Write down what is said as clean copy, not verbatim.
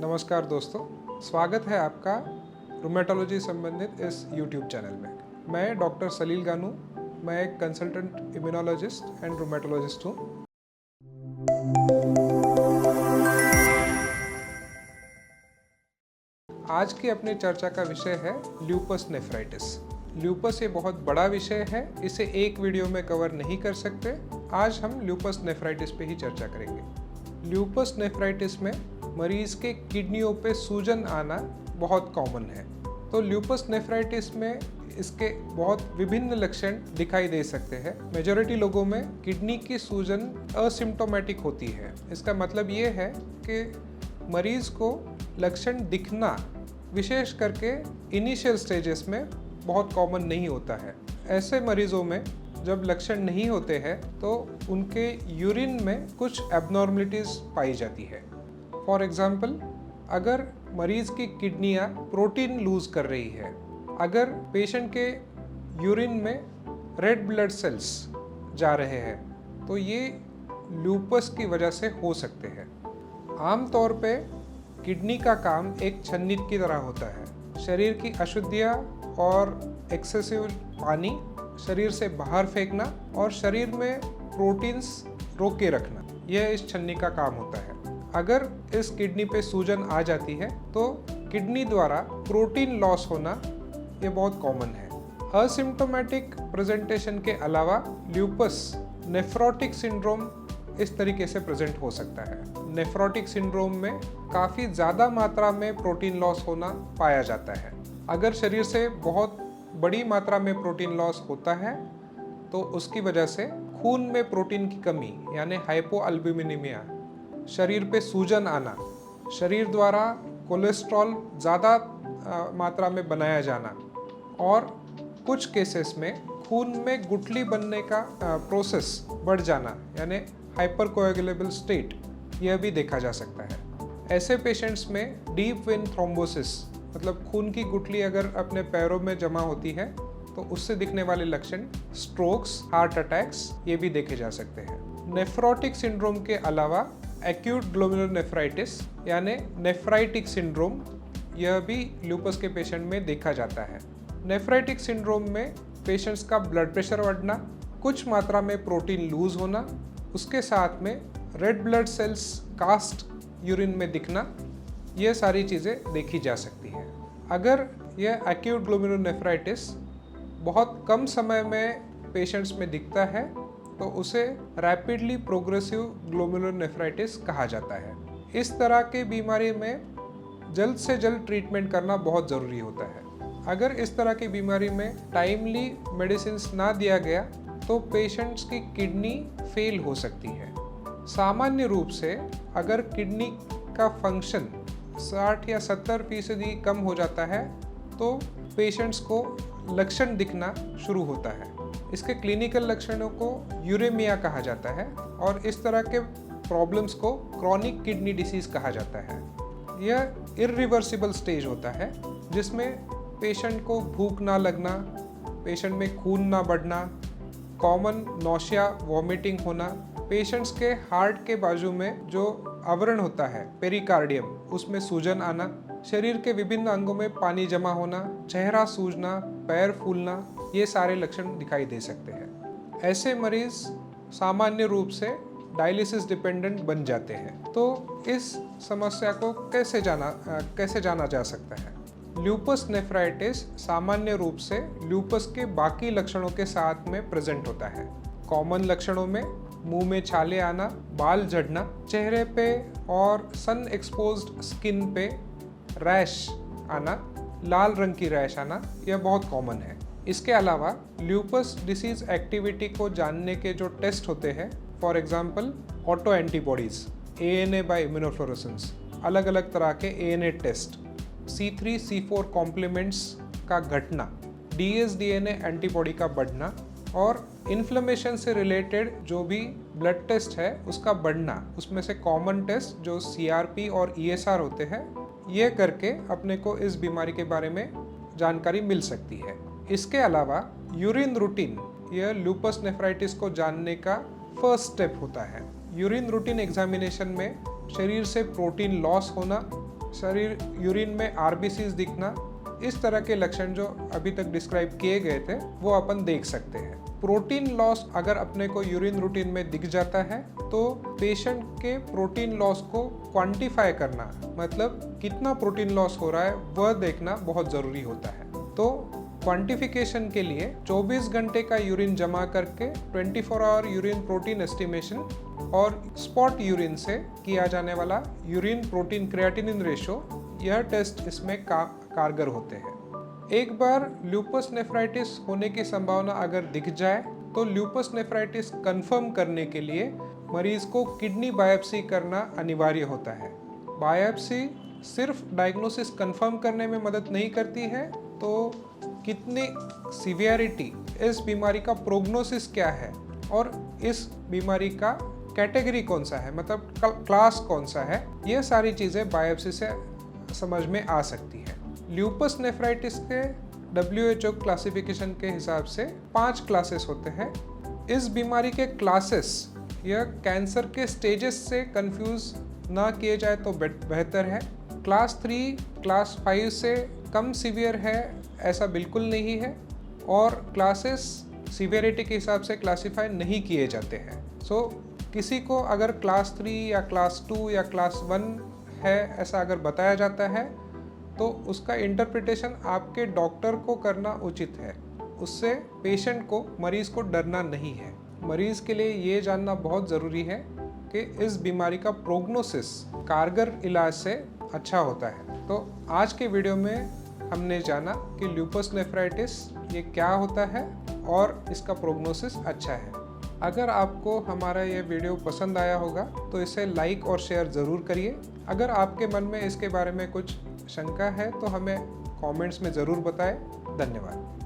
नमस्कार दोस्तों, स्वागत है आपका रूमेटोलॉजी संबंधित इस YouTube चैनल में। मैं डॉक्टर सलील गानू, मैं एक कंसल्टेंट इम्यूनोलॉजिस्ट एंड रूमेटोलॉजिस्ट हूँ। आज की अपनी चर्चा का विषय है ल्यूपस नेफ्राइटिस। ल्यूपस ये बहुत बड़ा विषय है, इसे एक वीडियो में कवर नहीं कर सकते। आज हम ल्यूपस नेफ्राइटिस पे ही चर्चा करेंगे। ल्यूपस नेफ्राइटिस में मरीज के किडनियों पे सूजन आना बहुत कॉमन है। तो ल्यूपस नेफ्राइटिस में इसके बहुत विभिन्न लक्षण दिखाई दे सकते हैं। मेजॉरिटी लोगों में किडनी की सूजन असिम्प्टोमेटिक होती है। इसका मतलब ये है कि मरीज को लक्षण दिखना विशेष करके इनिशियल स्टेजेस में बहुत कॉमन नहीं होता है। ऐसे मरीजों में जब लक्षण नहीं होते हैं तो उनके यूरिन में कुछ एबनॉर्मलिटीज पाई जाती है। फॉर एग्जाम्पल, अगर मरीज की किडनियाँ प्रोटीन लूज कर रही है, अगर पेशेंट के यूरिन में रेड ब्लड सेल्स जा रहे हैं, तो ये ल्यूपस की वजह से हो सकते हैं। आमतौर पे किडनी का काम एक छन्नी की तरह होता है। शरीर की अशुद्धियाँ और एक्सेसिव पानी शरीर से बाहर फेंकना और शरीर में प्रोटीन्स रोक के रखना, यह इस छन्नी का काम होता है। अगर इस किडनी पे सूजन आ जाती है तो किडनी द्वारा प्रोटीन लॉस होना ये बहुत कॉमन है। असिम्प्टोमेटिक प्रेजेंटेशन के अलावा ल्यूपस नेफ्रोटिक सिंड्रोम इस तरीके से प्रेजेंट हो सकता है। नेफ्रोटिक सिंड्रोम में काफ़ी ज़्यादा मात्रा में प्रोटीन लॉस होना पाया जाता है। अगर शरीर से बहुत बड़ी मात्रा में प्रोटीन लॉस होता है तो उसकी वजह से खून में प्रोटीन की कमी यानी हाइपोअल्ब्यूमिनीमिया, शरीर पे सूजन आना, शरीर द्वारा कोलेस्ट्रॉल ज़्यादा मात्रा में बनाया जाना और कुछ केसेस में खून में गुठली बनने का प्रोसेस बढ़ जाना यानी हाइपरकोएगुलेबल स्टेट, यह भी देखा जा सकता है। ऐसे पेशेंट्स में डीप वेन थ्रोम्बोसिस मतलब खून की गुठली अगर अपने पैरों में जमा होती है तो उससे दिखने वाले लक्षण स्ट्रोक्स, हार्ट अटैक्स, ये भी देखे जा सकते हैं। नेफ्रोटिक सिंड्रोम के अलावा एक्यूट ग्लोमेरुलर नेफ्राइटिस यानी नेफ्राइटिक सिंड्रोम, यह भी ल्यूपस के पेशेंट में देखा जाता है। नेफ्राइटिक सिंड्रोम में पेशेंट्स का ब्लड प्रेशर बढ़ना, कुछ मात्रा में प्रोटीन लूज होना, उसके साथ में red blood cells cast urine में दिखना, ये सारी चीज़ें देखी जा सकती हैं। अगर यह एक्यूट ग्लोमेरुलर नेफ्राइटिस बहुत कम समय में पेशेंट्स में दिखता है तो उसे रैपिडली प्रोग्रेसिव ग्लोमेरुलर नेफ्राइटिस कहा जाता है। इस तरह की बीमारी में जल्द से जल्द ट्रीटमेंट करना बहुत ज़रूरी होता है। अगर इस तरह की बीमारी में टाइमली मेडिसिन्स ना दिया गया तो पेशेंट्स की किडनी फेल हो सकती है। सामान्य रूप से अगर किडनी का फंक्शन 60 या 70% कम हो जाता है तो पेशेंट्स को लक्षण दिखना शुरू होता है। इसके क्लिनिकल लक्षणों को यूरेमिया कहा जाता है और इस तरह के प्रॉब्लम्स को क्रॉनिक किडनी डिसीज़ कहा जाता है। यह इरिवर्सिबल स्टेज होता है जिसमें पेशेंट को भूख ना लगना, पेशेंट में खून ना बढ़ना, कॉमन नौशिया, वॉमिटिंग होना, पेशेंट्स के हार्ट के बाजू में जो आवरण होता है पेरिकार्डियम, उसमें सूजन आना, शरीर के विभिन्न अंगों में पानी जमा होना, चेहरा सूजना, पैर फूलना, ये सारे लक्षण दिखाई दे सकते हैं। ऐसे मरीज सामान्य रूप से डायलिसिस डिपेंडेंट बन जाते हैं। तो इस समस्या को कैसे जाना जा सकता है? ल्यूपस नेफ्राइटिस सामान्य रूप से ल्यूपस के बाकी लक्षणों के साथ में प्रेजेंट होता है। कॉमन लक्षणों में मुंह में छाले आना, बाल झड़ना, चेहरे पे और सन एक्सपोज्ड स्किन पे रैश आना, लाल रंग की रैश आना, यह बहुत कॉमन है। इसके अलावा ल्यूपस डिसीज एक्टिविटी को जानने के जो टेस्ट होते हैं, for example auto antibodies, ANA by immunofluorescence, अलग अलग तरह के ANA test, C3 C4 compliments का घटना, DS-DNA एंटीबॉडी का बढ़ना और इन्फ्लेमेशन से रिलेटेड जो भी ब्लड टेस्ट है उसका बढ़ना, उसमें से कॉमन टेस्ट जो CRP और ESR होते हैं, ये करके अपने को इस बीमारी के बारे में जानकारी मिल सकती है। इसके अलावा यूरिन रूटीन, यह ल्यूपस नेफ्राइटिस को जानने का फर्स्ट स्टेप होता है। यूरिन रूटीन एग्जामिनेशन में शरीर से प्रोटीन लॉस होना, शरीर यूरिन में आरबीसीज दिखना, इस तरह के लक्षण जो अभी तक डिस्क्राइब किए गए थे वो अपन देख सकते हैं। प्रोटीन लॉस अगर अपने को यूरिन रूटीन में दिख जाता है तो पेशेंट के प्रोटीन लॉस को क्वांटिफाई करना, मतलब कितना प्रोटीन लॉस हो रहा है वह देखना बहुत ज़रूरी होता है। तो क्वांटिफिकेशन के लिए 24 घंटे का यूरिन जमा करके 24 आवर यूरिन प्रोटीन एस्टिमेशन और स्पॉट यूरिन से किया जाने वाला यूरिन प्रोटीन क्रिएटिनिन रेशो, यह टेस्ट इसमें कारगर होते हैं। एक बार ल्यूपस नेफ्राइटिस होने की संभावना अगर दिख जाए तो ल्यूपस नेफ्राइटिस कंफर्म करने के लिए मरीज को किडनी बायोप्सी करना अनिवार्य होता है। बायोप्सी सिर्फ डायग्नोसिस कंफर्म करने में मदद नहीं करती है, तो कितनी सीवियरिटी, इस बीमारी का प्रोग्नोसिस क्या है और इस बीमारी का कैटेगरी कौन सा है, मतलब क्लास कौन सा है, ये सारी चीज़ें बायोप्सी से समझ में आ सकती है। ल्यूपस नेफ्राइटिस के WHO क्लासिफिकेशन के हिसाब से 5 क्लासेस होते हैं। इस बीमारी के क्लासेस यह कैंसर के स्टेजेस से कंफ्यूज ना किए जाए तो बेहतर है। क्लास 3 क्लास 5 से कम सीवियर है ऐसा बिल्कुल नहीं है, और क्लासेस सीवियरिटी के हिसाब से क्लासिफाई नहीं किए जाते हैं। सो किसी को अगर क्लास 3 या क्लास 2 या क्लास 1 है ऐसा अगर बताया जाता है तो उसका इंटरप्रिटेशन आपके डॉक्टर को करना उचित है। उससे पेशेंट को, मरीज़ को डरना नहीं है। मरीज़ के लिए ये जानना बहुत ज़रूरी है कि इस बीमारी का प्रोग्नोसिस कारगर इलाज से अच्छा होता है। तो आज के वीडियो में हमने जाना कि ल्यूपस नेफ्राइटिस ये क्या होता है और इसका प्रोग्नोसिस अच्छा है। अगर आपको हमारा ये वीडियो पसंद आया होगा तो इसे लाइक और शेयर ज़रूर करिए। अगर आपके मन में इसके बारे में कुछ शंका है तो हमें कमेंट्स में ज़रूर बताएं। धन्यवाद।